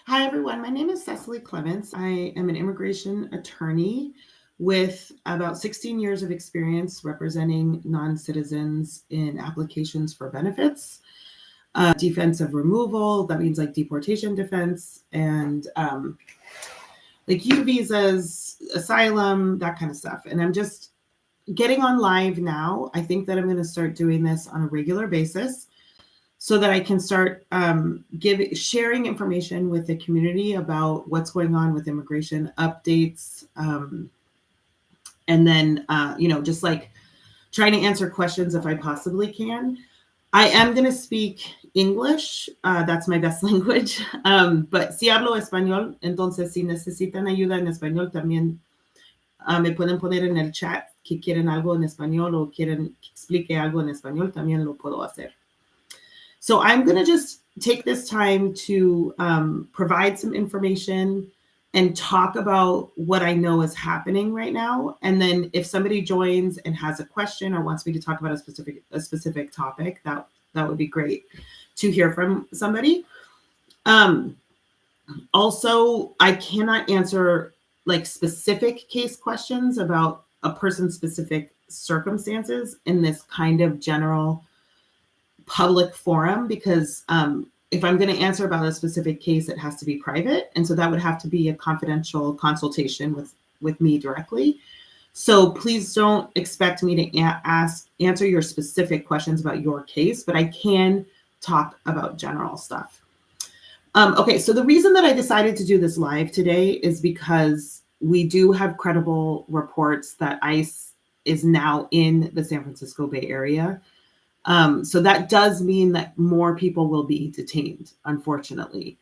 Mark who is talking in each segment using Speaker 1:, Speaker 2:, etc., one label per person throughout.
Speaker 1: Hi, everyone. My name is Cecily Clements. I am an immigration attorney with about 16 years of experience representing non citizens in applications for benefits, defense of removal. That means like deportation defense and like U visas, asylum, that kind of stuff. And I'm just getting on live now. I think that I'm going to start doing this on a regular basis so that I can start sharing information with the community about what's going on with immigration updates, and then just like trying to answer questions if I possibly can. I am going to speak English. That's my best language. But si hablo español, entonces si necesitan ayuda en español, también me pueden poner en el chat que quieren algo en español o quieren que explique algo en español, también lo puedo hacer. So I'm going to just take this time to provide some information and talk about what I know is happening right now. And then if somebody joins and has a question or wants me to talk about a specific topic, that would be great to hear from somebody. Also, I cannot answer like specific case questions about a person's specific circumstances in this kind of general public forum because if I'm going to answer about a specific case, it has to be private. And so that would have to be a confidential consultation with me directly. So please don't expect me to answer your specific questions about your case, but I can talk about general stuff. Okay, so the reason that I decided to do this live today is because we do have credible reports that ICE is now in the San Francisco Bay Area. So that does mean that more people will be detained, unfortunately.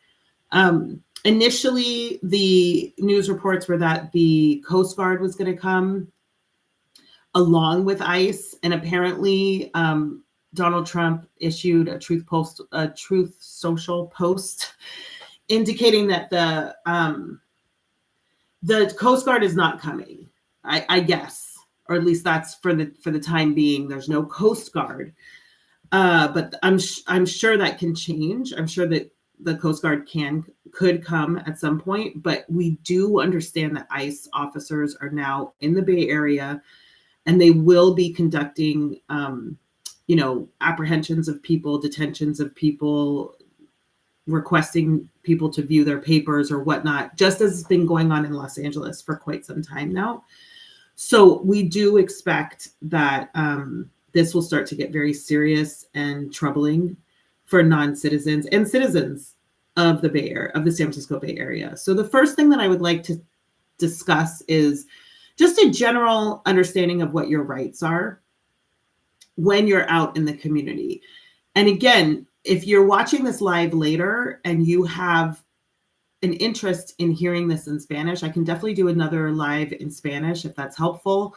Speaker 1: Initially, the news reports were that the Coast Guard was going to come along with ICE, and apparently Donald Trump issued a Truth Social post indicating that the Coast Guard is not coming, I guess, or at least that's for the time being. There's no Coast Guard, but I'm sure that can change. I'm sure that the Coast Guard could come at some point, but we do understand that ICE officers are now in the Bay Area, and they will be conducting, apprehensions of people, detentions of people, requesting people to view their papers or whatnot, just as has been going on in Los Angeles for quite some time now. So we do expect that this will start to get very serious and troubling for non-citizens and citizens of the Bay Area, of the San Francisco Bay Area. So the first thing that I would like to discuss is just a general understanding of what your rights are when you're out in the community. And again, if you're watching this live later and you have an interest in hearing this in Spanish, I can definitely do another live in Spanish if that's helpful.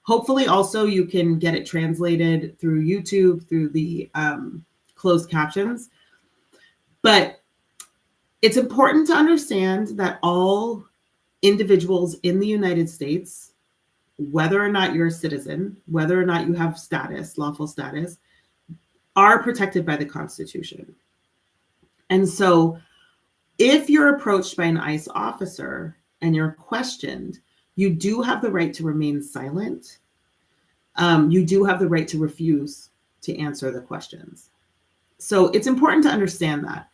Speaker 1: Hopefully also you can get it translated through YouTube, through the closed captions. But it's important to understand that all individuals in the United States, whether or not you're a citizen, whether or not you have status, lawful status, are protected by the Constitution. And so if you're approached by an ICE officer and you're questioned, you do have the right to remain silent. You do have the right to refuse to answer the questions. So it's important to understand that.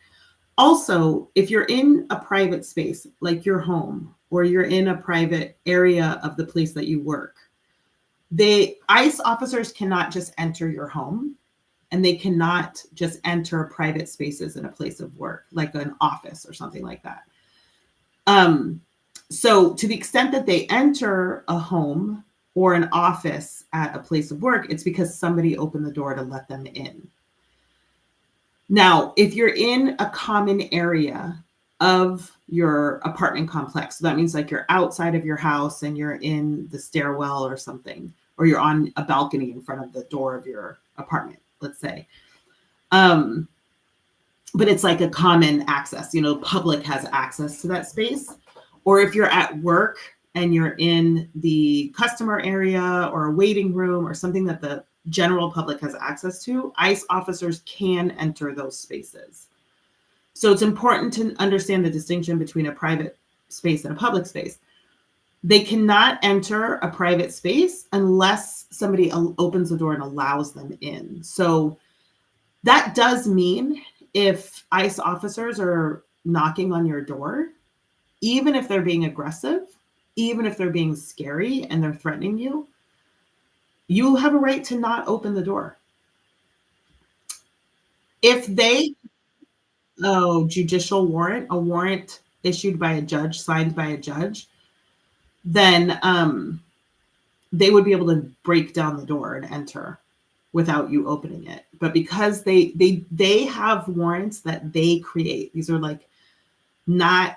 Speaker 1: Also, if you're in a private space, like your home, or you're in a private area of the place that you work, ICE officers cannot just enter your home, and they cannot just enter private spaces in a place of work, like an office or something like that. So to the extent that they enter a home or an office at a place of work, it's because somebody opened the door to let them in. Now, if you're in a common area of your apartment complex, so that means like you're outside of your house and you're in the stairwell or something, or you're on a balcony in front of the door of your apartment, let's say. But it's like a common access, public has access to that space. Or if you're at work and you're in the customer area or a waiting room or something that the general public has access to, ICE officers can enter those spaces. So it's important to understand the distinction between a private space and a public space. They cannot enter a private space unless somebody opens the door and allows them in. So that does mean if ICE officers are knocking on your door, even if they're being aggressive, even if they're being scary and they're threatening you, you have a right to not open the door. If they, judicial warrant, a warrant issued by a judge, signed by a judge, then they would be able to break down the door and enter without you opening it. But because they have warrants that they create, these are like not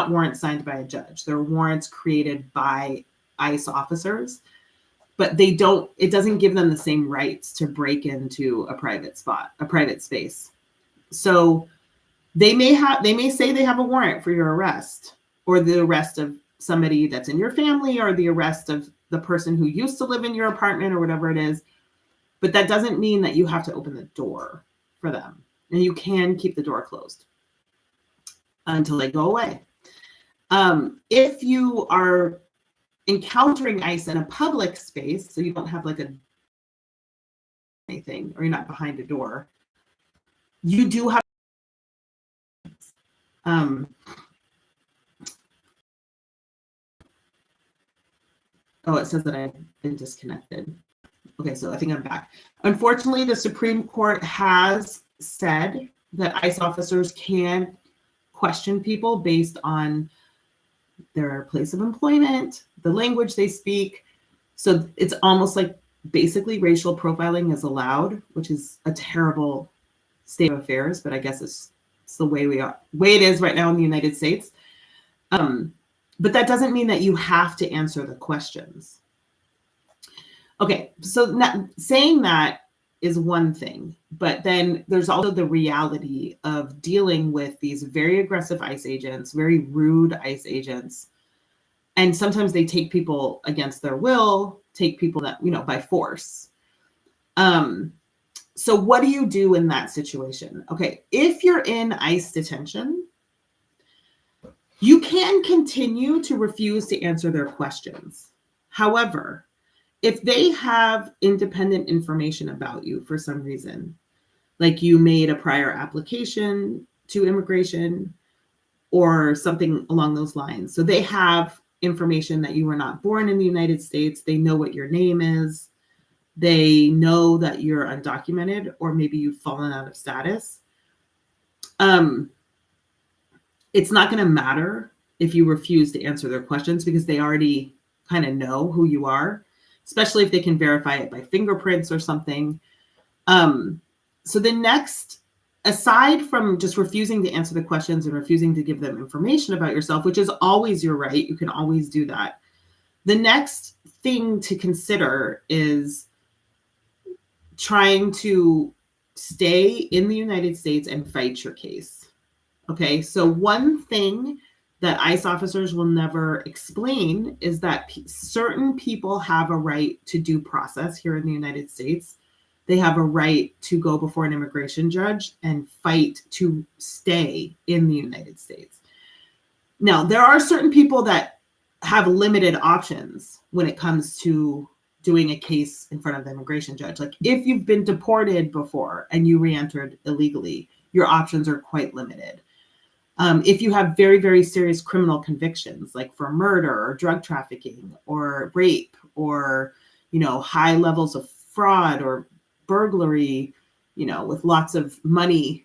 Speaker 1: warrants signed by a judge. They're warrants created by ICE officers, but it doesn't give them the same rights to break into a private space. So they may say they have a warrant for your arrest, or the arrest of somebody that's in your family, or the arrest of the person who used to live in your apartment, or whatever it is. But that doesn't mean that you have to open the door for them. And you can keep the door closed until they go away. If you are encountering ICE in a public space, so you don't have like anything, or you're not behind a door, you do have it says that I've been disconnected. Okay, so I think I'm back. Unfortunately, the Supreme Court has said that ICE officers can question people based on their place of employment, the language they speak. So it's almost like basically racial profiling is allowed, which is a terrible state of affairs, but I guess it's the way it is right now in the United States. But that doesn't mean that you have to answer the questions. Okay, so saying that is one thing, but then there's also the reality of dealing with these very aggressive ICE agents, very rude ICE agents. And sometimes they take people against their will, take people that, by force. So what do you do in that situation? Okay, if you're in ICE detention, you can continue to refuse to answer their questions. However, if they have independent information about you for some reason, like you made a prior application to immigration or something along those lines, so they have information that you were not born in the United States, they know what your name is, they know that you're undocumented, or maybe you've fallen out of status, it's not going to matter if you refuse to answer their questions, because they already kind of know who you are, especially if they can verify it by fingerprints or something. So the next, aside from just refusing to answer the questions and refusing to give them information about yourself, which is always your right, you can always do that. The next thing to consider is trying to stay in the United States and fight your case. Okay, so one thing that ICE officers will never explain is that certain people have a right to due process here in the United States. They have a right to go before an immigration judge and fight to stay in the United States. Now, there are certain people that have limited options when it comes to doing a case in front of the immigration judge. Like if you've been deported before and you re-entered illegally, your options are quite limited. If you have very, very serious criminal convictions, like for murder or drug trafficking or rape or, high levels of fraud or burglary, with lots of money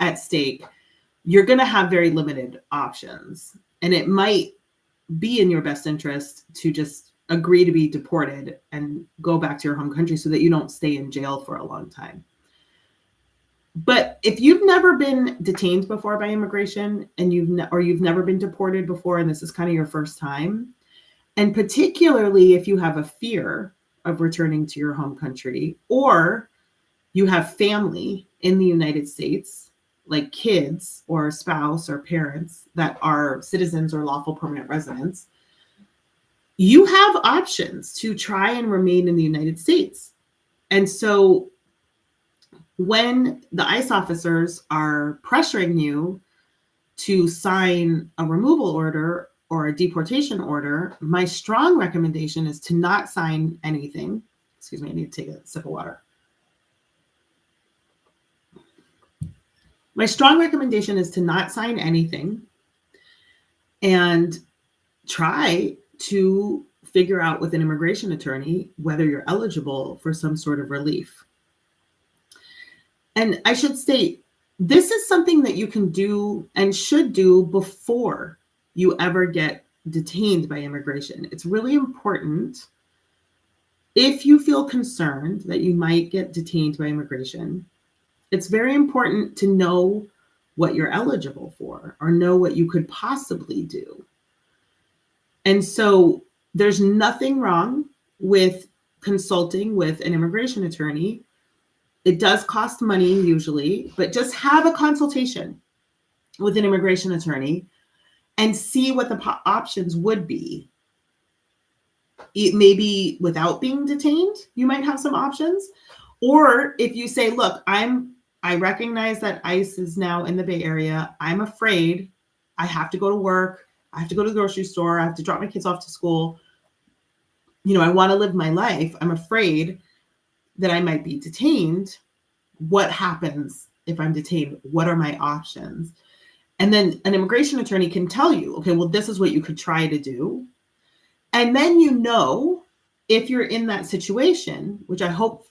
Speaker 1: at stake, you're going to have very limited options. And it might be in your best interest to just agree to be deported and go back to your home country so that you don't stay in jail for a long time. But if you've never been detained before by immigration and you've never been deported before, and this is kind of your first time, and particularly if you have a fear of returning to your home country, or you have family in the United States, like kids or a spouse or parents that are citizens or lawful permanent residents, you have options to try and remain in the United States. And so when the ICE officers are pressuring you to sign a removal order or a deportation order, my strong recommendation is to not sign anything. Excuse me, I need to take a sip of water. My strong recommendation is to not sign anything and try to figure out with an immigration attorney whether you're eligible for some sort of relief. And I should state, this is something that you can do and should do before you ever get detained by immigration. It's really important, if you feel concerned that you might get detained by immigration, it's very important to know what you're eligible for or know what you could possibly do. And so there's nothing wrong with consulting with an immigration attorney. It does cost money usually, but just have a consultation with an immigration attorney and see what the options would be. Maybe without being detained, you might have some options. Or if you say, look, I recognize that ICE is now in the Bay Area. I'm afraid I have to go to work. I have to go to the grocery store. I have to drop my kids off to school. You know, I want to live my life. I'm afraid that I might be detained. What happens if I'm detained? What are my options? And then an immigration attorney can tell you, okay, well, this is what you could try to do. And then, you know, if you're in that situation, which I hope,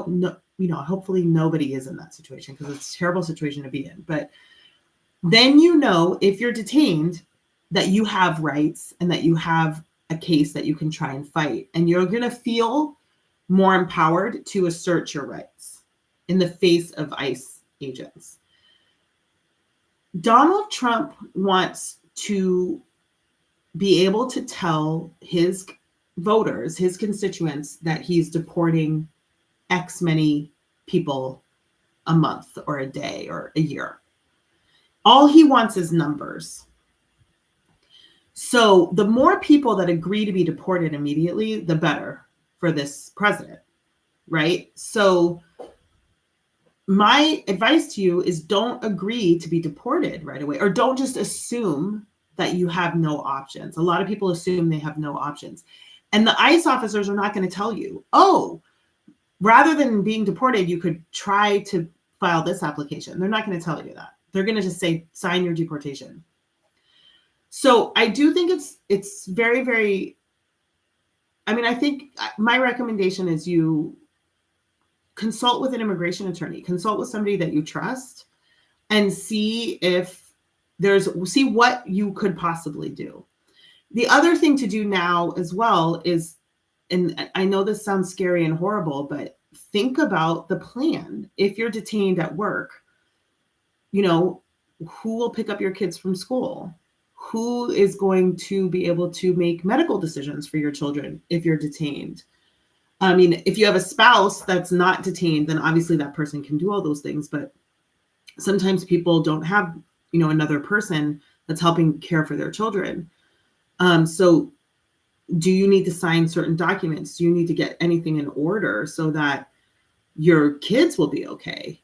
Speaker 1: no, you know, hopefully nobody is in that situation because it's a terrible situation to be in. But then, you know, if you're detained, that you have rights and that you have a case that you can try and fight. And you're going to feel more empowered to assert your rights in the face of ICE agents. Donald Trump wants to be able to tell his voters, his constituents, that he's deporting X many people a month or a day or a year. All he wants is numbers. So the more people that agree to be deported immediately, the better for this president, right? So my advice to you is don't agree to be deported right away, or don't just assume that you have no options. A lot of people assume they have no options. And the ICE officers are not going to tell you, oh, rather than being deported, you could try to file this application. They're not going to tell you that. They're going to just say, sign your deportation. So I do think it's very, very, I mean, I think my recommendation is you consult with an immigration attorney, consult with somebody that you trust, and see see what you could possibly do. The other thing to do now as well is, and I know this sounds scary and horrible, but think about the plan. If you're detained at work, you know, who will pick up your kids from school? Who is going to be able to make medical decisions for your children if you're detained? I mean, if you have a spouse that's not detained, then obviously that person can do all those things. But sometimes people don't have, you know, another person that's helping care for their children. So do you need to sign certain documents? Do you need to get anything in order so that your kids will be okay?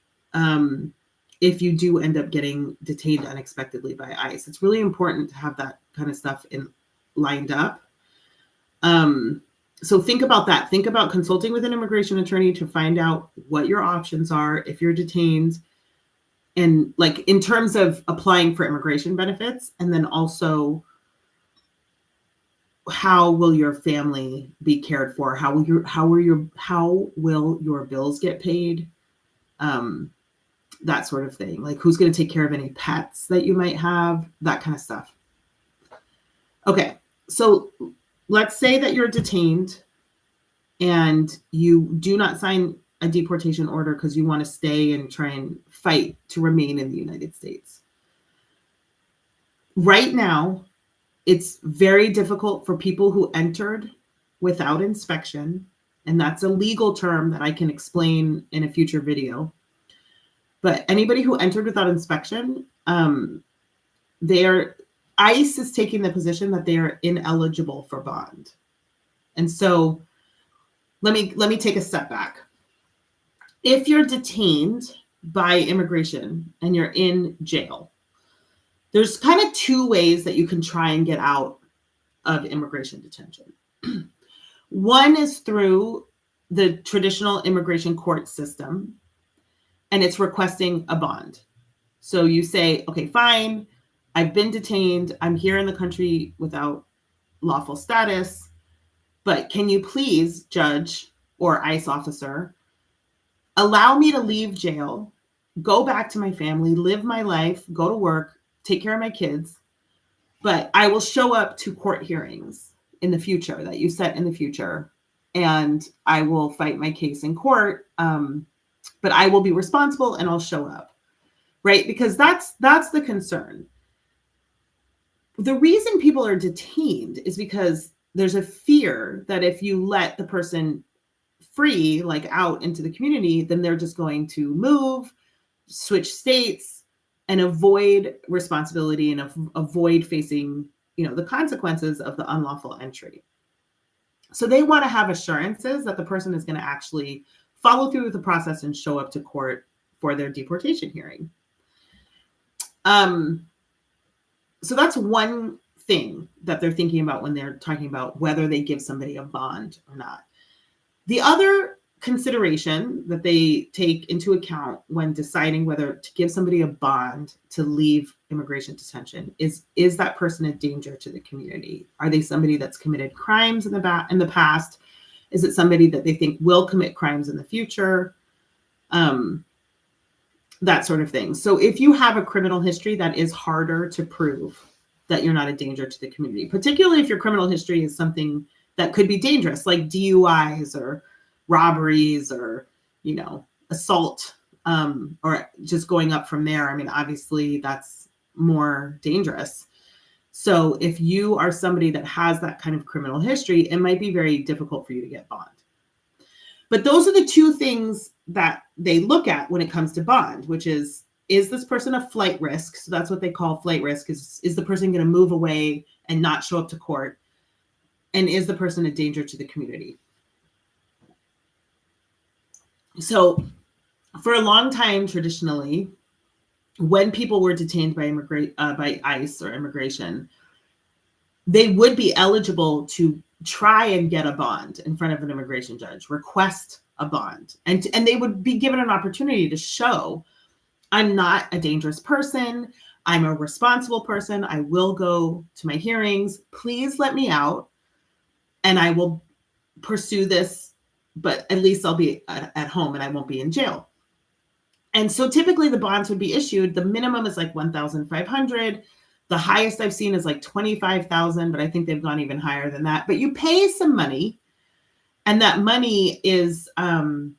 Speaker 1: If you do end up getting detained unexpectedly by ICE, it's really important to have that kind of stuff lined up. So think about that. Think about consulting with an immigration attorney to find out what your options are if you're detained, and like in terms of applying for immigration benefits, and then also how will your family be cared for? How will your bills get paid? That sort of thing. Like, who's going to take care of any pets that you might have? That kind of stuff. Okay, so let's say that you're detained and you do not sign a deportation order because you want to stay and try and fight to remain in the United States. Right now, it's very difficult for people who entered without inspection, and that's a legal term that I can explain in a future video. But anybody who entered without inspection, ICE is taking the position that they are ineligible for bond. And so let me take a step back. If you're detained by immigration and you're in jail, there's kind of two ways that you can try and get out of immigration detention. One is through the traditional immigration court system, and it's requesting a bond. So you say, okay, fine, I've been detained. I'm here in the country without lawful status, but can you please, judge or ICE officer, allow me to leave jail, go back to my family, live my life, go to work, take care of my kids, but I will show up to court hearings in the future that you set in the future, and I will fight my case in court, but I will be responsible and I'll show up, right? Because that's the concern. The reason people are detained is because there's a fear that if you let the person free, like out into the community, then they're just going to move, switch states, and avoid responsibility and avoid facing, the consequences of the unlawful entry. So they want to have assurances that the person is going to actually follow through with the process and show up to court for their deportation hearing. So that's one thing that they're thinking about when they're talking about whether they give somebody a bond or not. The other consideration that they take into account when deciding whether to give somebody a bond to leave immigration detention is that person a danger to the community? Are they somebody that's committed crimes in the past? Is it somebody that they think will commit crimes in the future? That sort of thing. So if you have a criminal history, that is harder to prove that you're not a danger to the community, particularly if your criminal history is something that could be dangerous, like DUIs or robberies or, assault, or just going up from there. I mean, obviously that's more dangerous. So if you are somebody that has that kind of criminal history, it might be very difficult for you to get bond. But those are the two things that they look at when it comes to bond, which is this person a flight risk? So that's what they call flight risk. Is the person going to move away and not show up to court? And is the person a danger to the community? So for a long time, traditionally, when people were detained by ICE or immigration, they would be eligible to try and get a bond in front of an immigration judge, request a bond, and they would be given an opportunity to show, I'm not a dangerous person, I'm a responsible person, I will go to my hearings, please let me out, and I will pursue this, but at least I'll be at home and I won't be in jail. And so typically the bonds would be issued. The minimum is like $1,500. The highest I've seen is like $25,000, but I think they've gone even higher than that. But you pay some money, and that money is, an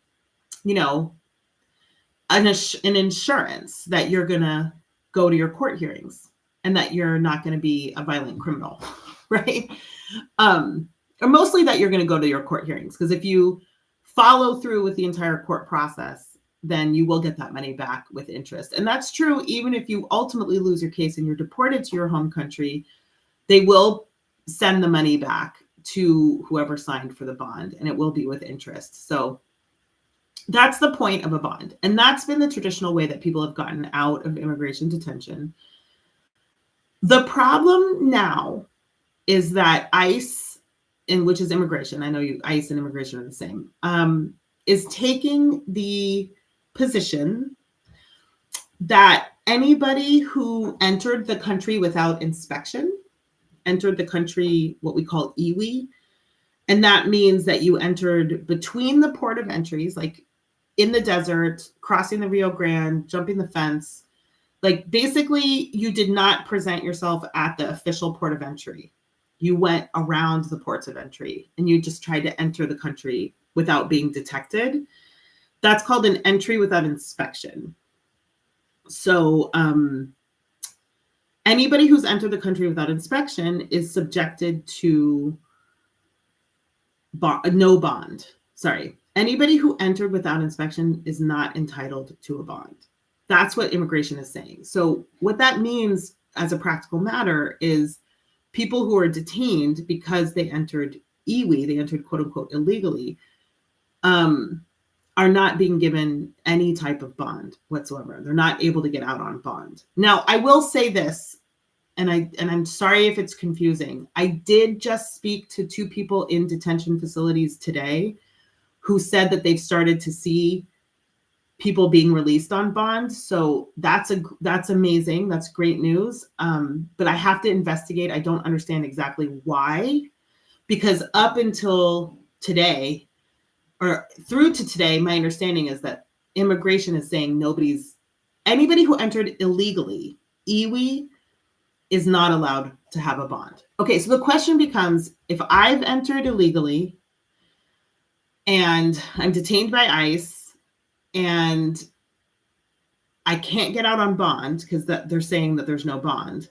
Speaker 1: insurance that you're going to go to your court hearings and that you're not going to be a violent criminal, right? Or mostly that you're going to go to your court hearings, because if you follow through with the entire court process, then you will get that money back with interest. And that's true even if you ultimately lose your case and you're deported to your home country, they will send the money back to whoever signed for the bond, and it will be with interest. So that's the point of a bond. And that's been the traditional way that people have gotten out of immigration detention. The problem now is that ICE, which is immigration, I know ICE and immigration are the same, is taking the position that anybody who entered the country without inspection, entered the country, what we call iwi, and that means that you entered between the port of entries, like in the desert, crossing the Rio Grande, jumping the fence, like basically you did not present yourself at the official port of entry. You went around the ports of entry and you just tried to enter the country without being detected. That's called an entry without inspection. So anybody who's entered the country without inspection is subjected to no bond. Sorry. Anybody who entered without inspection is not entitled to a bond. That's what immigration is saying. So what that means as a practical matter is people who are detained because they entered iwi, they entered quote unquote illegally, are not being given any type of bond whatsoever. They're not able to get out on bond. Now, I will say this, and I'm sorry if it's confusing. I did just speak to 2 people in detention facilities today who said that they've started to see people being released on bond. So that's amazing. That's great news. But I have to investigate. I don't understand exactly why, because up until today, or through to today, my understanding is that immigration is saying anybody who entered illegally, iwi, is not allowed to have a bond. Okay, so the question becomes, if I've entered illegally and I'm detained by ICE and I can't get out on bond because they're saying that there's no bond,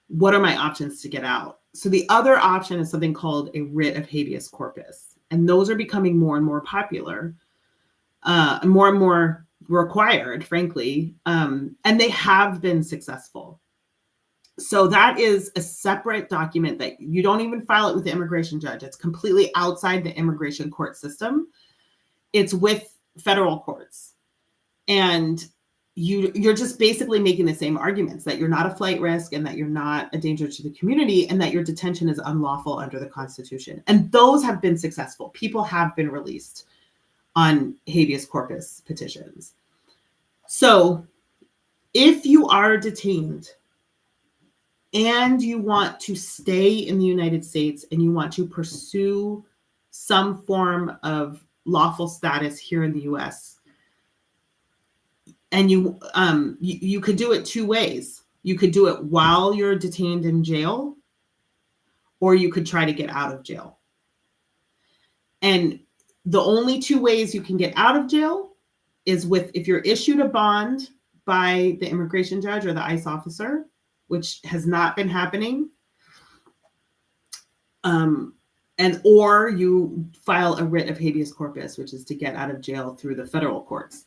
Speaker 1: what are my options to get out? So the other option is something called a writ of habeas corpus. And those are becoming more and more popular, more and more required, frankly. And they have been successful. So that is a separate document that you don't even file it with the immigration judge. It's completely outside the immigration court system. It's with federal courts. And you're just basically making the same arguments, that you're not a flight risk and that you're not a danger to the community and that your detention is unlawful under the Constitution. And those have been successful. People have been released on habeas corpus petitions. So if you are detained and you want to stay in the United States and you want to pursue some form of lawful status here in the US, and you could do it 2 ways. You could do it while you're detained in jail, or you could try to get out of jail. And the only 2 ways you can get out of jail is if you're issued a bond by the immigration judge or the ICE officer, which has not been happening, or you file a writ of habeas corpus, which is to get out of jail through the federal courts.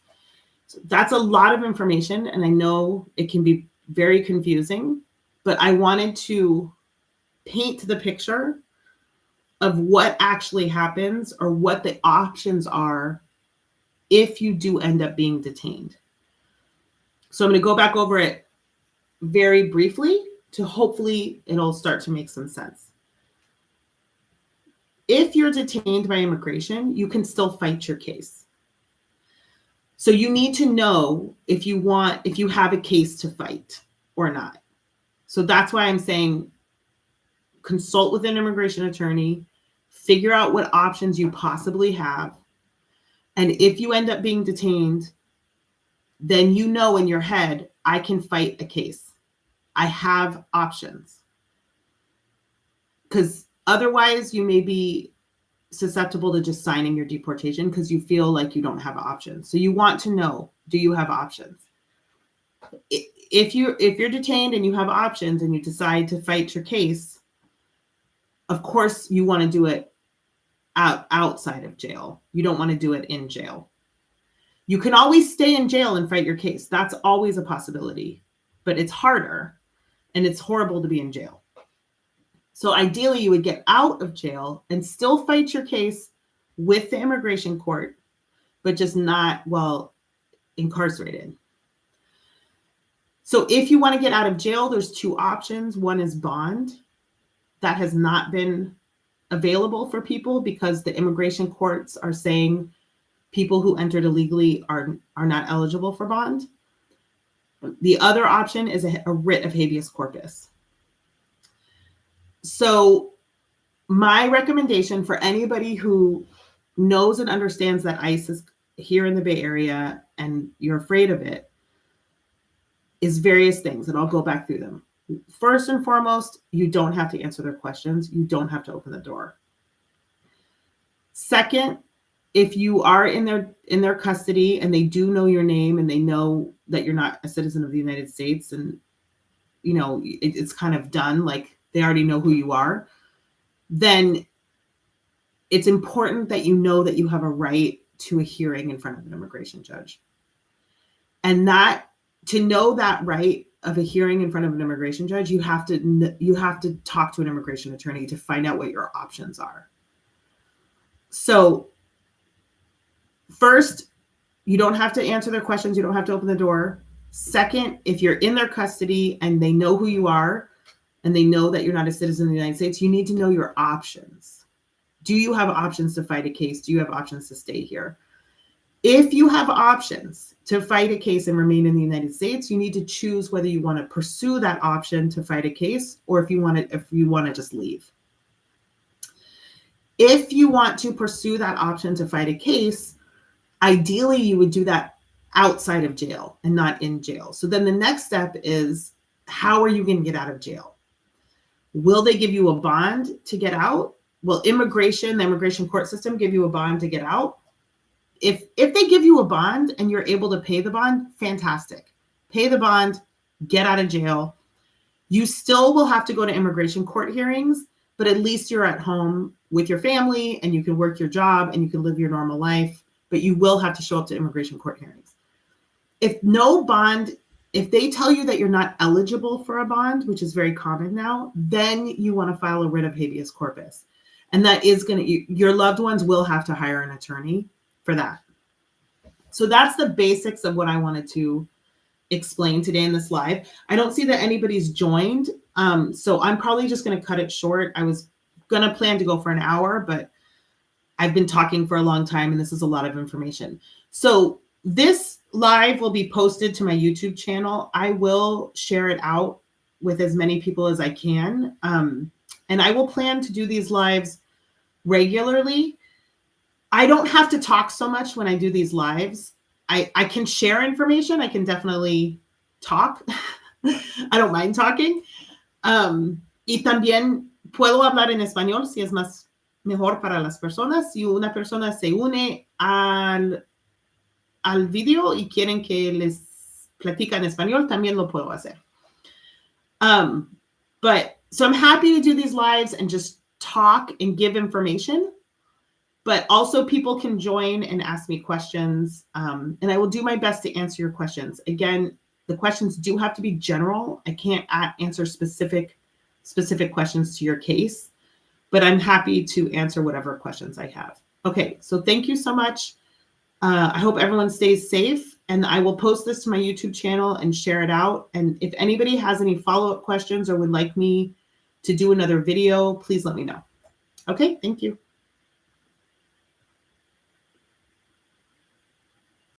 Speaker 1: So that's a lot of information, and I know it can be very confusing, but I wanted to paint the picture of what actually happens or what the options are if you do end up being detained. So I'm going to go back over it very briefly to hopefully it'll start to make some sense. If you're detained by immigration, you can still fight your case. So you need to know if you have a case to fight or not. So that's why I'm saying consult with an immigration attorney, figure out what options you possibly have. And if you end up being detained, then you know in your head, I can fight a case. I have options. Because otherwise you may be susceptible to just signing your deportation because you feel like you don't have options. So you want to know, do you have options? If you're detained and you have options and you decide to fight your case, of course you want to do it outside of jail. You don't want to do it in jail. You can always stay in jail and fight your case. That's always a possibility, but it's harder and it's horrible to be in jail. So ideally you would get out of jail and still fight your case with the immigration court, but just not while incarcerated. So if you want to get out of jail, there's 2 options. One is bond. That has not been available for people because the immigration courts are saying people who entered illegally are not eligible for bond. The other option is a writ of habeas corpus. So my recommendation for anybody who knows and understands that ICE is here in the Bay Area and you're afraid of it is various things, and I'll go back through them. First and foremost, you don't have to answer their questions. You don't have to open the door. Second, if you are in their custody and they do know your name and they know that you're not a citizen of the United States and it's kind of done, like they already know who you are, then it's important that you know that you have a right to a hearing in front of an immigration judge. And that, to know that right of a hearing in front of an immigration judge, you have to talk to an immigration attorney to find out what your options are. So first, You don't have to answer their questions. You don't have to open the door. Second, if you're in their custody and they know who you are and they know that you're not a citizen of the United States, you need to know your options. Do you have options to fight a case? Do you have options to stay here? If you have options to fight a case and remain in the United States, you need to choose whether you want to pursue that option to fight a case or if you want to just leave. If you want to pursue that option to fight a case, ideally you would do that outside of jail and not in jail. So then the next step is, how are you going to get out of jail? Will they give you a bond to get out? Will the immigration court system give you a bond to get out? If they give you a bond and you're able to pay the bond, fantastic. Pay the bond, get out of jail. You still will have to go to immigration court hearings, but at least you're at home with your family and you can work your job and you can live your normal life, but you will have to show up to immigration court hearings. If no bond, if they tell you that you're not eligible for a bond, which is very common now, then you want to file a writ of habeas corpus. And that is your loved ones will have to hire an attorney for that. So that's the basics of what I wanted to explain today in this live. I don't see that anybody's joined. So I'm probably just going to cut it short. I was going to plan to go for an hour, but I've been talking for a long time and this is a lot of information. So this live will be posted to my YouTube channel. I will share it out with as many people as I can. And I will plan to do these lives regularly. I don't have to talk so much when I do these lives. I can share information. I can definitely talk. I don't mind talking. Y también puedo hablar en español si es más mejor para las personas. Si una persona se une al video y quieren que les platica en español, también lo puedo hacer. So I'm happy to do these lives and just talk and give information. But also people can join and ask me questions. And I will do my best to answer your questions. Again, the questions do have to be general. I can't answer specific questions to your case, but I'm happy to answer whatever questions I have. Okay, so thank you so much. I hope everyone stays safe, and I will post this to my YouTube channel and share it out. And if anybody has any follow-up questions or would like me to do another video, please let me know. Okay, thank you.